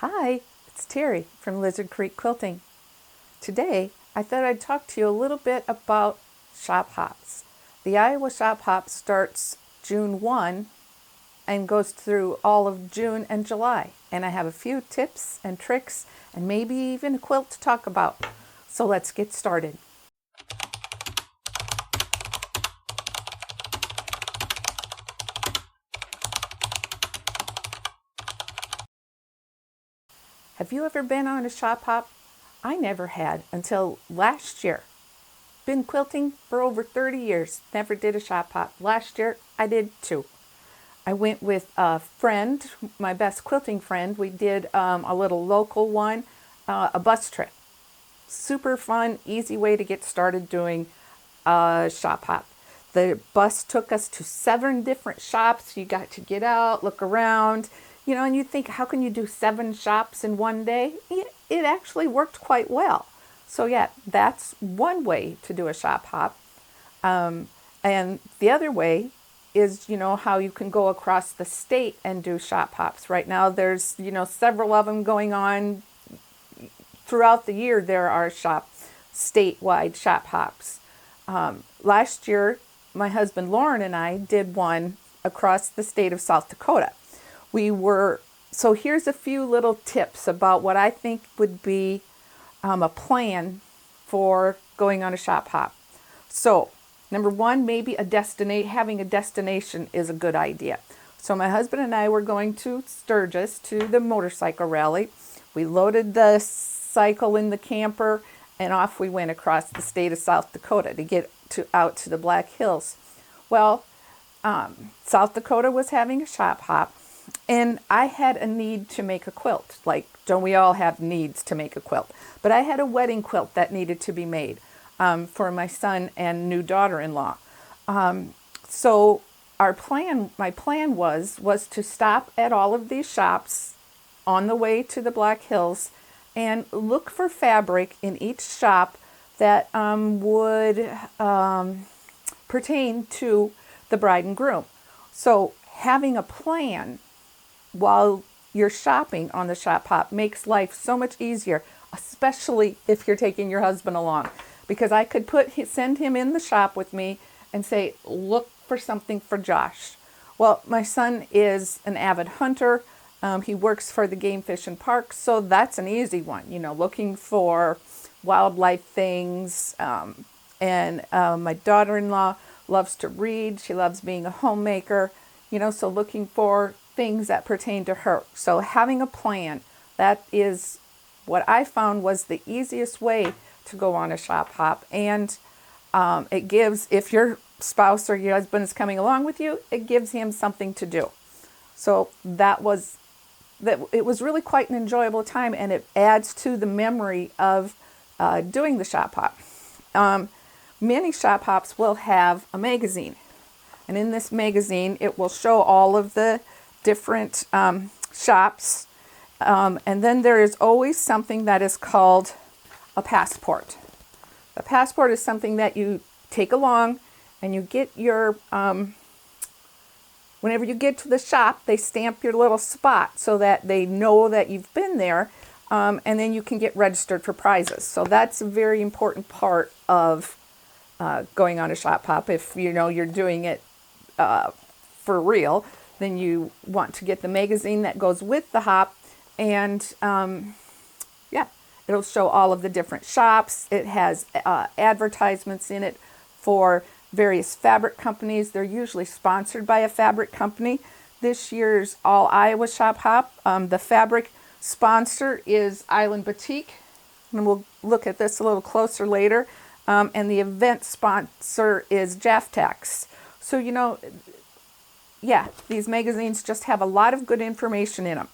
Hi, it's Terry from Lizard Creek Quilting. Today, I thought I'd talk to you a little bit about shop hops. The Iowa shop hop starts June 1 and goes through all of June and July. And I have a few tips and tricks and maybe even a quilt to talk about. So let's get started. Have you ever been on a shop hop? I never had until last year. Been quilting for over 30 years, never did a shop hop. Last year, I did two. I went with a friend, my best quilting friend. We did a little local one, a bus trip. Super fun, easy way to get started doing a shop hop. The bus took us to 7 different shops. You got to get out, look around, and you think, how can you do 7 shops in one day? It actually worked quite well. So yeah, that's one way to do a shop hop. And the other way is, how you can go across the state and do shop hops. Right now there's, several of them going on throughout the year. There are statewide shop hops. Last year, my husband Lauren and I did one across the state of South Dakota. So here's a few little tips about what I think would be a plan for going on a shop hop. So, number one, maybe having a destination is a good idea. So my husband and I were going to Sturgis to the motorcycle rally. We loaded the cycle in the camper and off we went across the state of South Dakota to get out to the Black Hills. Well, South Dakota was having a shop hop, and I had a need to make a quilt. Like, don't we all have needs to make a quilt? But I had a wedding quilt that needed to be made for my son and new daughter-in-law. So my plan was to stop at all of these shops on the way to the Black Hills and look for fabric in each shop that would pertain to the bride and groom. So having a plan while you're shopping on the shop hop makes life so much easier, especially if you're taking your husband along. Because I could send him in the shop with me and say, look for something for Josh. Well, my son is an avid hunter. He works for the Game Fish and Parks, so that's an easy one, looking for wildlife things. And my daughter-in-law loves to read. She loves being a homemaker, so looking for things that pertain to her. So having a plan, that is what I found was the easiest way to go on a shop hop. And it gives, if your spouse or your husband is coming along with you, it gives him something to do. So it was really quite an enjoyable time, and it adds to the memory of doing the shop hop. Many shop hops will have a magazine, and in this magazine it will show all of the different shops, and then there is always something that is called a passport. A passport is something that you take along, and you get your whenever you get to the shop, they stamp your little spot so that they know that you've been there, and then you can get registered for prizes. So that's a very important part of going on a shop hop. If you're doing it for real, then you want to get the magazine that goes with the hop, and it'll show all of the different shops. It has advertisements in it for various fabric companies. They're usually sponsored by a fabric company. This year's All Iowa Shop Hop, the fabric sponsor is Island Boutique, and we'll look at this a little closer later. And the event sponsor is Jaftax. So, these magazines just have a lot of good information in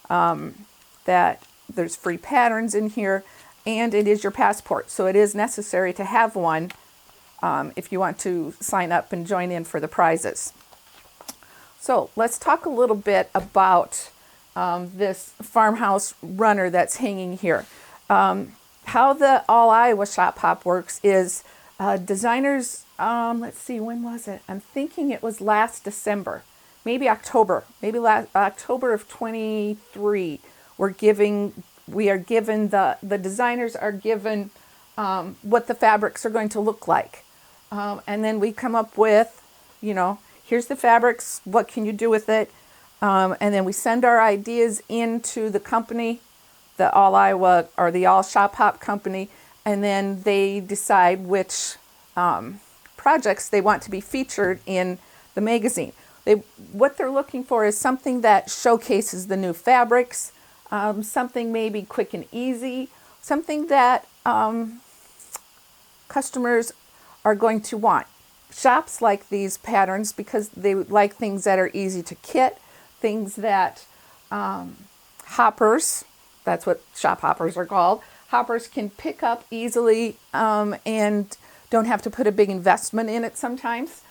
them. That there's free patterns in here, and it is your passport. So it is necessary to have one if you want to sign up and join in for the prizes. So let's talk a little bit about this farmhouse runner that's hanging here. How the All Iowa Shop Hop works is designers, let's see, when was it? I'm thinking it was last December, maybe October, October of 23 we are given, the designers are given what the fabrics are going to look like. And then we come up with, here's the fabrics, what can you do with it? And then we send our ideas into the company, the All Iowa or the All Shop Hop company, and then they decide which projects they want to be featured in the magazine. What they're looking for is something that showcases the new fabrics, something maybe quick and easy, something that customers are going to want. Shops like these patterns because they like things that are easy to kit, things that hoppers, that's what shop hoppers are called, hoppers can pick up easily and don't have to put a big investment in it sometimes.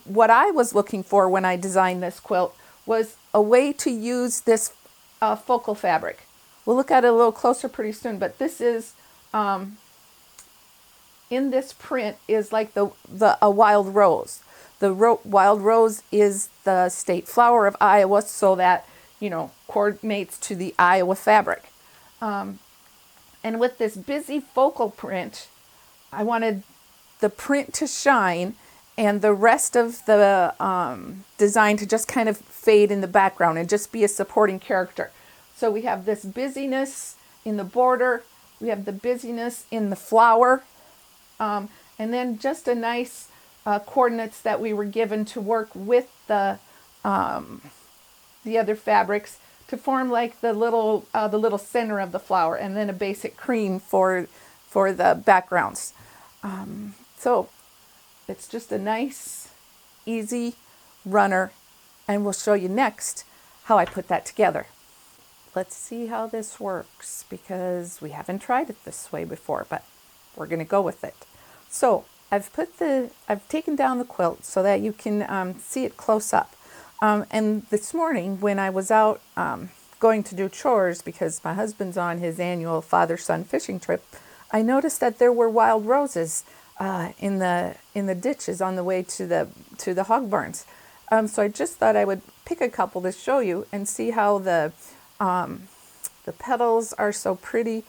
What I was looking for when I designed this quilt was a way to use this focal fabric. We'll look at it a little closer pretty soon, but this is, in this print is like a wild rose. The wild rose is the state flower of Iowa, so that, coordinates to the Iowa fabric. And with this busy focal print, I wanted the print to shine and the rest of the design to just kind of fade in the background and just be a supporting character. So we have this busyness in the border, we have the busyness in the flower, and then just a nice coordinates that we were given to work with the other fabrics to form like the little center of the flower, and then a basic cream for the backgrounds. So it's just a nice, easy runner, and we'll show you next how I put that together. Let's see how this works, because we haven't tried it this way before, but we're going to go with it. So I've taken down the quilt so that you can see it close up. And this morning when I was out going to do chores, because my husband's on his annual father-son fishing trip, I noticed that there were wild roses in the ditches on the way to the hog barns. So I just thought I would pick a couple to show you and see how the petals are so pretty,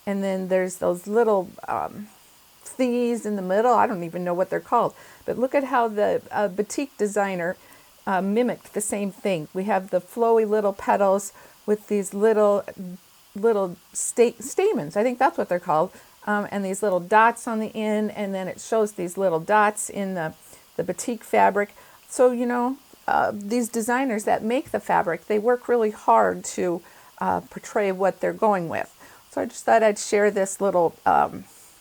and then there's those little thingies in the middle. I don't even know what they're called, but look at how the batik designer mimicked the same thing. We have the flowy little petals with these little stamens. I think that's what they're called. And these little dots on the end, and then it shows these little dots in the batik fabric. So, these designers that make the fabric, they work really hard to portray what they're going with. So I just thought I'd share this little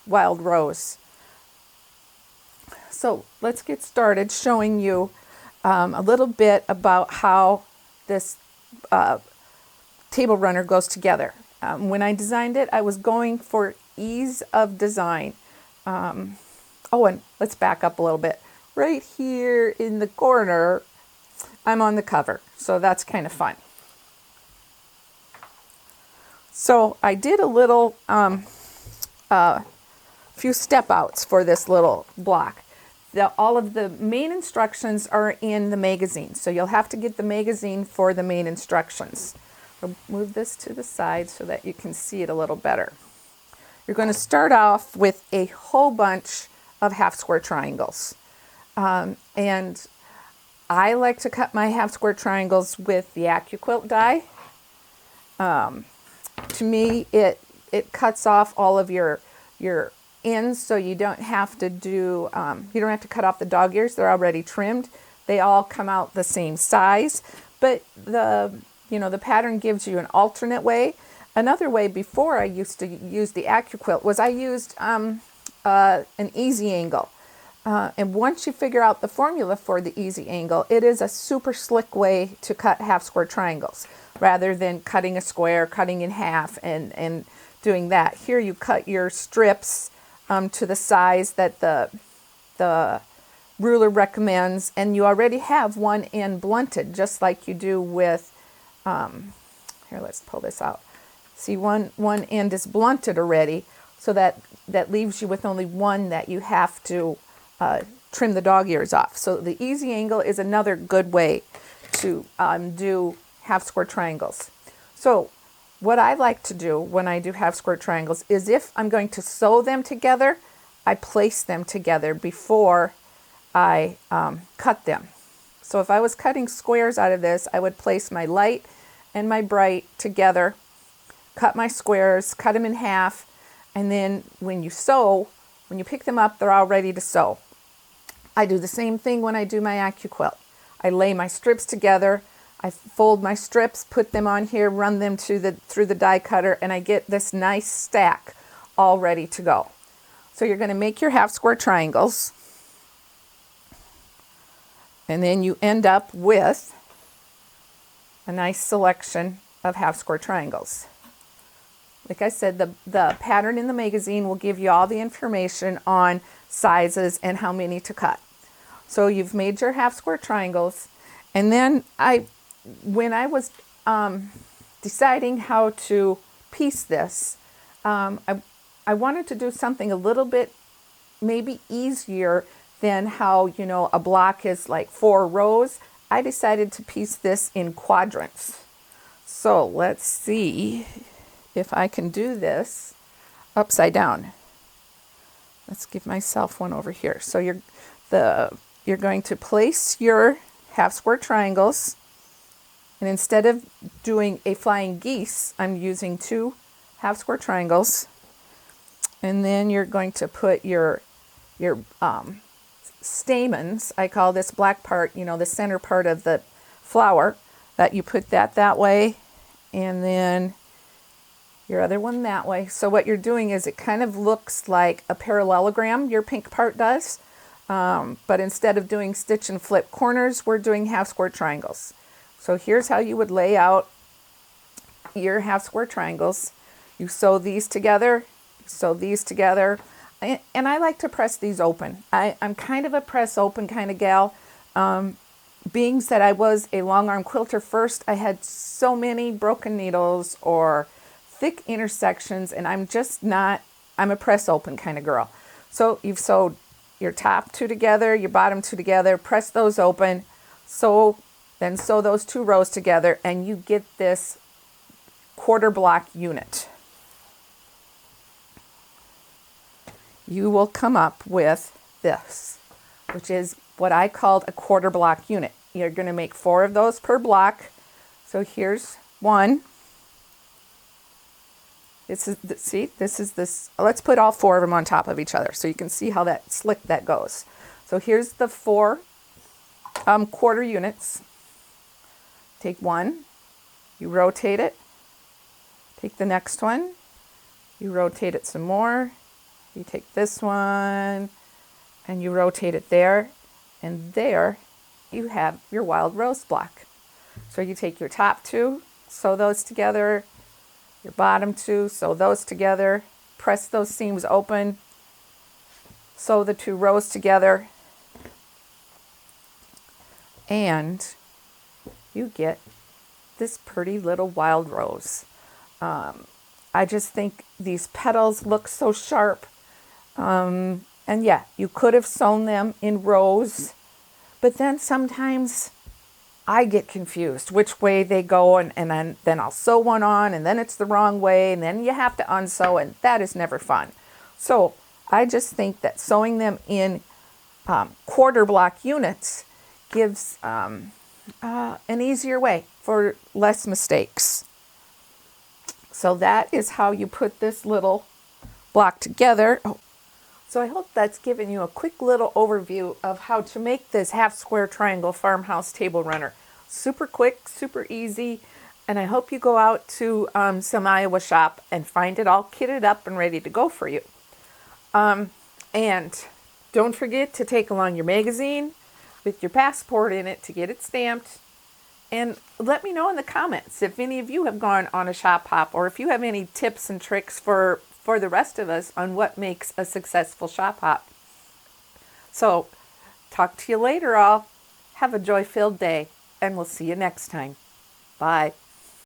wild rose. So let's get started showing you a little bit about how this table runner goes together. When I designed it, I was going for ease of design. And let's back up a little bit. Right here in the corner, I'm on the cover, so that's kind of fun. So I did a little few step outs for this little block. All of the main instructions are in the magazine, so you'll have to get the magazine for the main instructions. I'll move this to the side so that you can see it a little better. You're going to start off with a whole bunch of half square triangles. And I like to cut my half square triangles with the AccuQuilt die. To me, it cuts off all of your ends, so you don't have to cut off the dog ears. They're already trimmed. They all come out the same size, but the pattern gives you an alternate way. Another way before I used to use the AccuQuilt was I used an easy angle. And once you figure out the formula for the easy angle, it is a super slick way to cut half square triangles rather than cutting a square, cutting in half and doing that. Here you cut your strips to the size that the ruler recommends, and you already have one end blunted, just like you do with, here, let's pull this out. See, one end is blunted already, so that leaves you with only one that you have to trim the dog ears off. So the easy angle is another good way to do half square triangles. So what I like to do when I do half square triangles is if I'm going to sew them together, I place them together before I cut them. So if I was cutting squares out of this, I would place my light and my bright together, cut my squares, cut them in half, and then when you sew, when you pick them up, they're all ready to sew. I do the same thing when I do my AccuQuilt. I lay my strips together, I fold my strips, put them on here, run them through the die cutter, and I get this nice stack all ready to go. So you're going to make your half square triangles, and then you end up with a nice selection of half square triangles. Like I said, the pattern in the magazine will give you all the information on sizes and how many to cut. So you've made your half square triangles, and then when I was deciding how to piece this, I wanted to do something a little bit maybe easier than how, you know, a block is like 4 rows. I decided to piece this in quadrants. So let's see if I can do this upside down. Let's give myself one over here. So you're going to place your half square triangles, and instead of doing a flying geese, I'm using 2 half square triangles. And then you're going to put your stamens. I call this black part, you know, the center part of the flower, that you put that way, and then your other one that way. So what you're doing is it kind of looks like a parallelogram, your pink part does, but instead of doing stitch and flip corners, we're doing half square triangles. So here's how you would lay out your half square triangles. You sew these together, sew these together, and I like to press these open. I'm kind of a press open kind of gal. Being that I was a long arm quilter first, I had so many broken needles or thick intersections, and I'm just not, I'm a press open kind of girl. So you've sewed your top 2 together, your bottom 2 together, press those open, then sew those 2 rows together, and you get this quarter block unit. You will come up with this, which is what I called a quarter block unit. You're going to make 4 of those per block. So here's one. This is this. Let's put all 4 of them on top of each other so you can see how that slick that goes. So here's the 4 quarter units. Take one, you rotate it. Take the next one, you rotate it some more. You take this one and you rotate it there, and there you have your wild rose block. So you take your top 2, sew those together, your bottom 2, sew those together, press those seams open, sew the 2 rows together, and you get this pretty little wild rose. I just think these petals look so sharp. And yeah, you could have sewn them in rows, but then sometimes I get confused which way they go, and then I'll sew one on, and then it's the wrong way, and then you have to unsew, and that is never fun. So I just think that sewing them in quarter block units gives an easier way for less mistakes. So that is how you put this little block together. So I hope that's given you a quick little overview of how to make this half square triangle farmhouse table runner. Super quick, super easy, and I hope you go out to some Iowa shop and find it all kitted up and ready to go for you. And don't forget to take along your magazine with your passport in it to get it stamped. And let me know in the comments if any of you have gone on a shop hop, or if you have any tips and tricks for the rest of us on what makes a successful shop hop. So, talk to you later all. Have a joy-filled day, and we'll see you next time. Bye.